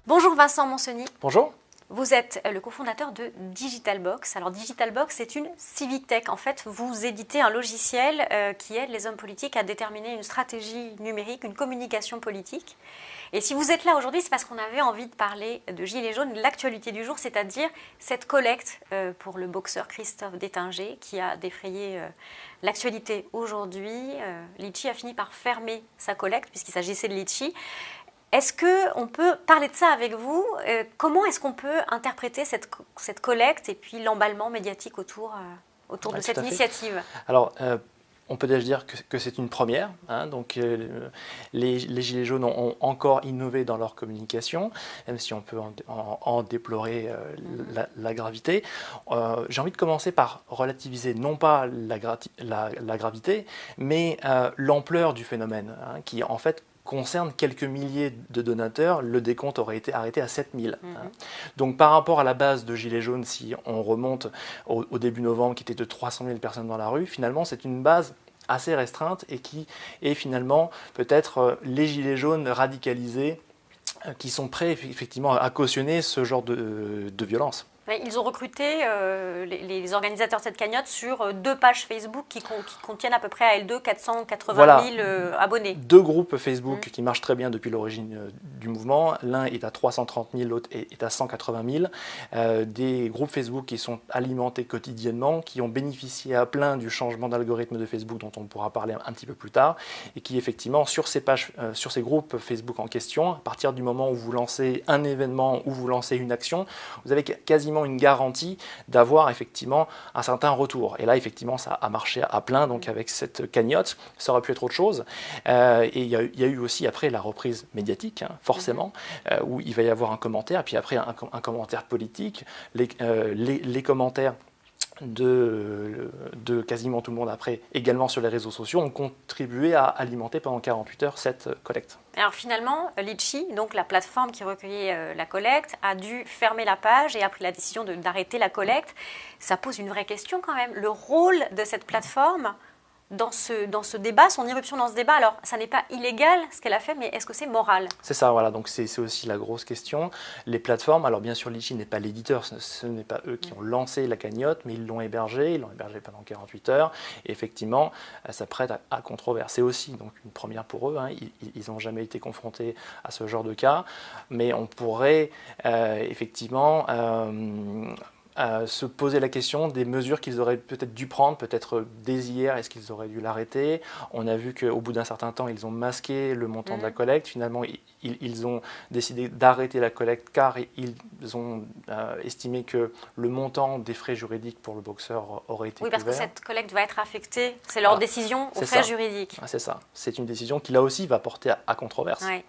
Bonjour Vincent Monseny. Bonjour. Vous êtes le cofondateur de Digitalbox. Alors Digitalbox, c'est une civic tech. En fait, vous éditez un logiciel qui aide les hommes politiques à déterminer une stratégie numérique, une communication politique. Et si vous êtes là aujourd'hui, c'est parce qu'on avait envie de parler de Gilets jaunes, de l'actualité du jour, c'est-à-dire cette collecte pour le boxeur Christophe Détinger qui a défrayé l'actualité aujourd'hui. Litchi a fini par fermer sa collecte puisqu'il s'agissait de Litchi. Est-ce qu'on peut parler de ça avec vous? Comment est-ce qu'on peut interpréter cette collecte et puis l'emballement médiatique autour de cette initiative? Alors, on peut déjà dire que c'est une première. Donc, les Gilets jaunes ont encore innové dans leur communication, même si on peut en déplorer la gravité. J'ai envie de commencer par relativiser non pas la gravité, mais l'ampleur du phénomène, qui en fait concerne quelques milliers de donateurs. Le décompte aurait été arrêté à 7000. Donc par rapport à la base de Gilets jaunes, si on remonte au début novembre, qui était de 300 000 personnes dans la rue, finalement c'est une base assez restreinte et qui est finalement peut-être les Gilets jaunes radicalisés qui sont prêts effectivement à cautionner ce genre de violence. Ils ont recruté les organisateurs de cette cagnotte sur 2 pages Facebook qui contiennent à peu près à elles deux 480 000 abonnés. 2 groupes Facebook qui marchent très bien depuis l'origine du mouvement. L'un est à 330 000, l'autre est à 180 000. Des groupes Facebook qui sont alimentés quotidiennement, qui ont bénéficié à plein du changement d'algorithme de Facebook dont on pourra parler un petit peu plus tard, et qui effectivement sur ces pages, sur ces groupes Facebook en question, à partir du moment où vous lancez un événement, où vous lancez une action, vous avez quasiment une garantie d'avoir effectivement un certain retour. Et là, effectivement, ça a marché à plein, donc avec cette cagnotte, ça aurait pu être autre chose. Et il y a eu aussi après la reprise médiatique, forcément, où il va y avoir un commentaire, puis après un commentaire politique, les commentaires de quasiment tout le monde après, également sur les réseaux sociaux, ont contribué à alimenter pendant 48 heures cette collecte. Alors finalement, Litchi, donc la plateforme qui recueillait la collecte, a dû fermer la page et a pris la décision d'arrêter la collecte. Ça pose une vraie question quand même. Le rôle de cette plateforme dans ce débat, son irruption dans ce débat, alors ça n'est pas illégal ce qu'elle a fait, mais est-ce que c'est moral? C'est ça, voilà, donc c'est aussi la grosse question. Les plateformes, alors bien sûr Litchi n'est pas l'éditeur, ce n'est pas eux qui ont lancé la cagnotte, mais ils l'ont hébergé pendant 48 heures, et effectivement ça prête à controverse. C'est aussi donc une première pour eux, ils n'ont jamais été confrontés à ce genre de cas, mais on pourrait effectivement se poser la question des mesures qu'ils auraient peut-être dû prendre, peut-être dès hier, est-ce qu'ils auraient dû l'arrêter? On a vu qu'au bout d'un certain temps, ils ont masqué le montant de la collecte. Finalement, ils ont décidé d'arrêter la collecte car ils ont estimé que le montant des frais juridiques pour le boxeur aurait été couvert. Oui, parce que cette collecte va être affectée, c'est leur décision aux frais juridiques. C'est ça, c'est une décision qui là aussi va porter à controverse. Ouais.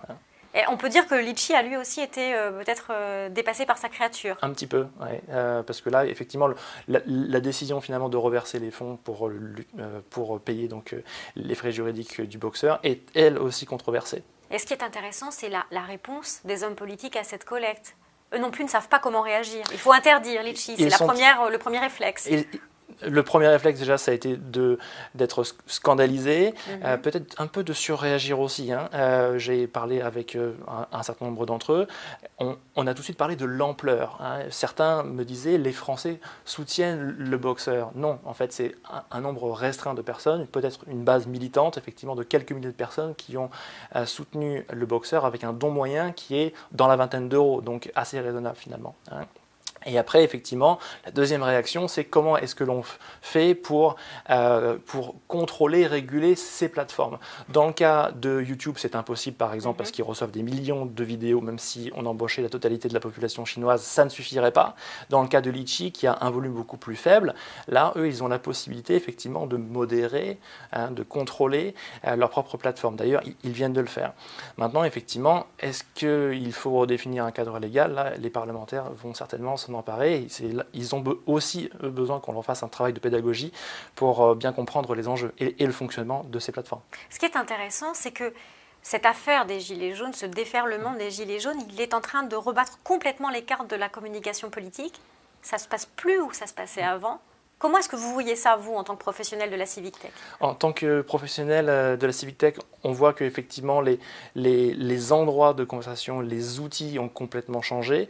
Et on peut dire que Litchi a lui aussi été peut-être dépassé par sa créature. Un petit peu, ouais. Parce que là, effectivement, la décision finalement de reverser les fonds pour payer donc, les frais juridiques du boxeur est elle aussi controversée. Et ce qui est intéressant, c'est la réponse des hommes politiques à cette collecte. Eux non plus ne savent pas comment réagir. Il faut interdire Litchi, c'est le premier réflexe. Le premier réflexe déjà, ça a été d'être scandalisé, peut-être un peu de surréagir aussi. J'ai parlé avec un certain nombre d'entre eux. On a tout de suite parlé de l'ampleur. Certains me disaient, les Français soutiennent le boxeur. Non, en fait, c'est un nombre restreint de personnes, peut-être une base militante, effectivement, de quelques milliers de personnes qui ont soutenu le boxeur avec un don moyen qui est dans la vingtaine d'euros, donc assez raisonnable finalement. Et après, effectivement, la deuxième réaction, c'est comment est-ce que l'on fait pour contrôler, réguler ces plateformes. Dans le cas de YouTube, c'est impossible, par exemple, parce qu'ils reçoivent des millions de vidéos, même si on embauchait la totalité de la population chinoise, ça ne suffirait pas. Dans le cas de Litchi, qui a un volume beaucoup plus faible, là, eux, ils ont la possibilité, effectivement, de modérer, de contrôler leur propre plateforme. D'ailleurs, ils viennent de le faire. Maintenant, effectivement, est-ce qu'il faut redéfinir un cadre légal? Là, les parlementaires vont certainement s'en emparer. Ils ont aussi besoin qu'on leur fasse un travail de pédagogie pour bien comprendre les enjeux et le fonctionnement de ces plateformes. Ce qui est intéressant, c'est que cette affaire des Gilets jaunes, ce déferlement des Gilets jaunes, il est en train de rebattre complètement les cartes de la communication politique. Ça ne se passe plus où ça se passait avant. Comment est-ce que vous voyez ça, vous, en tant que professionnel de la Civic Tech? En tant que professionnel de la Civic Tech, on voit qu'effectivement les endroits de conversation, les outils ont complètement changé.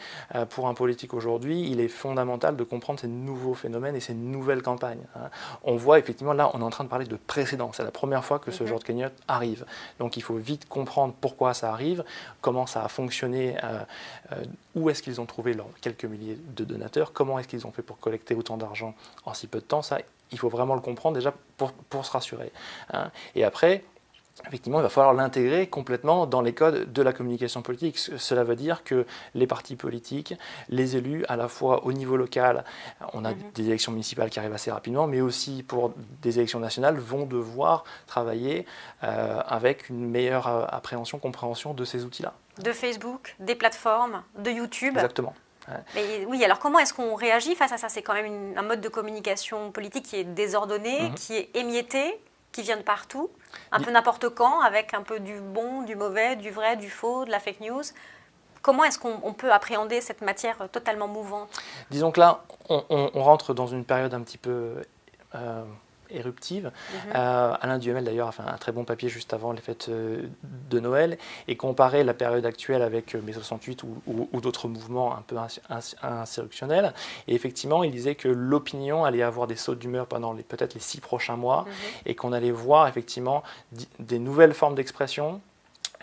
Pour un politique aujourd'hui, il est fondamental de comprendre ces nouveaux phénomènes et ces nouvelles campagnes. On voit effectivement, là, on est en train de parler de précédent. C'est la première fois que ce genre de cagnotte arrive. Donc il faut vite comprendre pourquoi ça arrive, comment ça a fonctionné, où est-ce qu'ils ont trouvé leurs quelques milliers de donateurs, comment est-ce qu'ils ont fait pour collecter autant d'argent en si peu de temps. Ça, il faut vraiment le comprendre déjà pour se rassurer. Et après, effectivement, il va falloir l'intégrer complètement dans les codes de la communication politique. Cela veut dire que les partis politiques, les élus, à la fois au niveau local, on a des élections municipales qui arrivent assez rapidement, mais aussi pour des élections nationales, vont devoir travailler avec une meilleure appréhension, compréhension de ces outils-là. De Facebook, des plateformes, de YouTube. Exactement. Mais oui, alors comment est-ce qu'on réagit face à ça? C'est quand même un mode de communication politique qui est désordonné, qui est émietté, qui vient de partout, un peu n'importe quand, avec un peu du bon, du mauvais, du vrai, du faux, de la fake news. Comment est-ce qu'on peut appréhender cette matière totalement mouvante? Disons que là, on rentre dans une période un petit peu éruptive. Alain Duhamel d'ailleurs a fait un très bon papier juste avant les fêtes de Noël et comparait la période actuelle avec mai 68 ou d'autres mouvements un peu insurrectionnels. Et effectivement, il disait que l'opinion allait avoir des sautes d'humeur pendant peut-être les 6 prochains mois et qu'on allait voir effectivement des nouvelles formes d'expression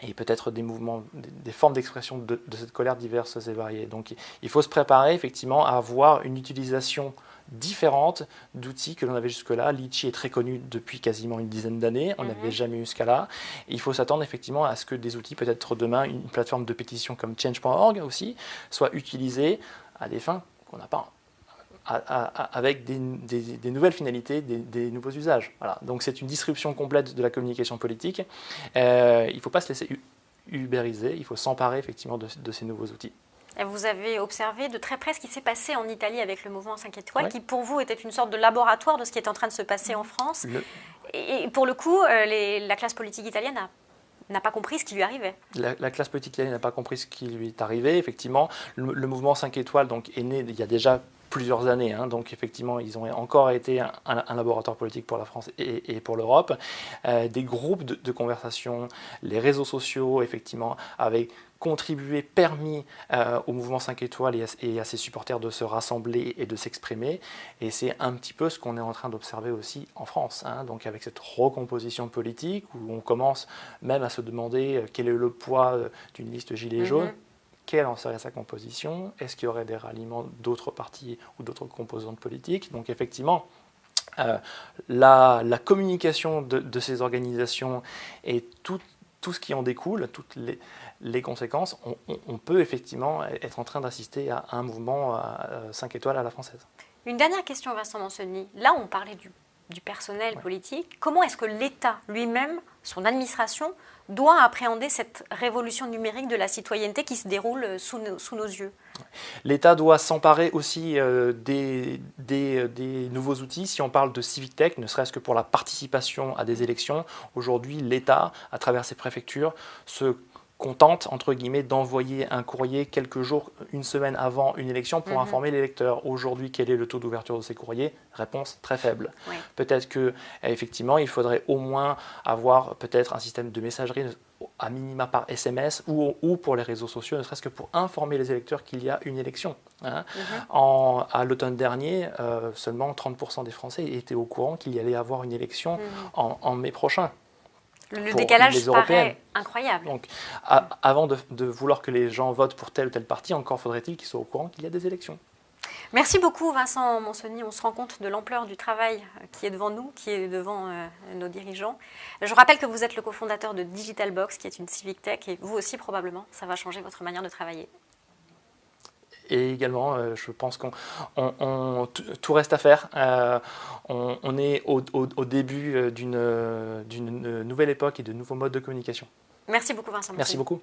et peut-être des mouvements, des formes d'expression de cette colère diverses et variées. Donc il faut se préparer effectivement à avoir une utilisation différentes d'outils que l'on avait jusque-là. Litchi est très connu depuis quasiment une dizaine d'années, on n'avait jamais eu ce cas-là. Il faut s'attendre effectivement à ce que des outils, peut-être demain une plateforme de pétition comme change.org aussi, soient utilisés à des fins qu'on n'a pas, avec des nouvelles finalités, des nouveaux usages. Voilà. Donc c'est une disruption complète de la communication politique. Il ne faut pas se laisser ubériser, il faut s'emparer effectivement de ces nouveaux outils. Vous avez observé de très près ce qui s'est passé en Italie avec le mouvement 5 étoiles, qui pour vous était une sorte de laboratoire de ce qui est en train de se passer en France. Et pour le coup, la classe politique italienne n'a pas compris ce qui lui arrivait. La classe politique italienne n'a pas compris ce qui lui est arrivé. Effectivement, le mouvement 5 étoiles donc, est né il y a déjà plusieurs années. Donc effectivement, ils ont encore été un laboratoire politique pour la France et pour l'Europe. Des groupes de conversation, les réseaux sociaux, effectivement, avaient contribué, permis au mouvement 5 étoiles et à ses supporters de se rassembler et de s'exprimer. Et c'est un petit peu ce qu'on est en train d'observer aussi en France. Donc avec cette recomposition politique où on commence même à se demander quel est le poids d'une liste gilet jaune. Quelle en serait sa composition? Est-ce qu'il y aurait des ralliements d'autres partis ou d'autres composantes politiques? Donc effectivement, la communication de ces organisations et tout ce qui en découle, toutes les conséquences, on peut effectivement être en train d'assister à un mouvement 5 étoiles à la française. Une dernière question, Vincent Moncenis. Là, on parlait du personnel politique. Comment est-ce que l'État lui-même, son administration, doit appréhender cette révolution numérique de la citoyenneté qui se déroule sous nos yeux? L'État doit s'emparer aussi des nouveaux outils. Si on parle de Civic Tech, ne serait-ce que pour la participation à des élections, aujourd'hui, l'État, à travers ses préfectures, se contente, entre guillemets, d'envoyer un courrier quelques jours, une semaine avant une élection pour informer l'électeur. Aujourd'hui, quel est le taux d'ouverture de ces courriers? Réponse très faible. Peut-être qu'effectivement, il faudrait au moins avoir peut-être un système de messagerie à minima par SMS ou pour les réseaux sociaux, ne serait-ce que pour informer les électeurs qu'il y a une élection. À l'automne dernier, seulement 30% des Français étaient au courant qu'il y allait avoir une élection en mai prochain. Le décalage paraît incroyable. Donc, avant de vouloir que les gens votent pour tel ou tel parti, encore faudrait-il qu'ils soient au courant qu'il y a des élections. Merci beaucoup Vincent Moncenis. On se rend compte de l'ampleur du travail qui est devant nous, qui est devant nos dirigeants. Je rappelle que vous êtes le cofondateur de Digital Box, qui est une Civic Tech, et vous aussi probablement, ça va changer votre manière de travailler. Et également, je pense qu'on tout reste à faire. On est au début d'une nouvelle époque et de nouveaux modes de communication. Merci beaucoup Vincent Moncenis. Merci beaucoup.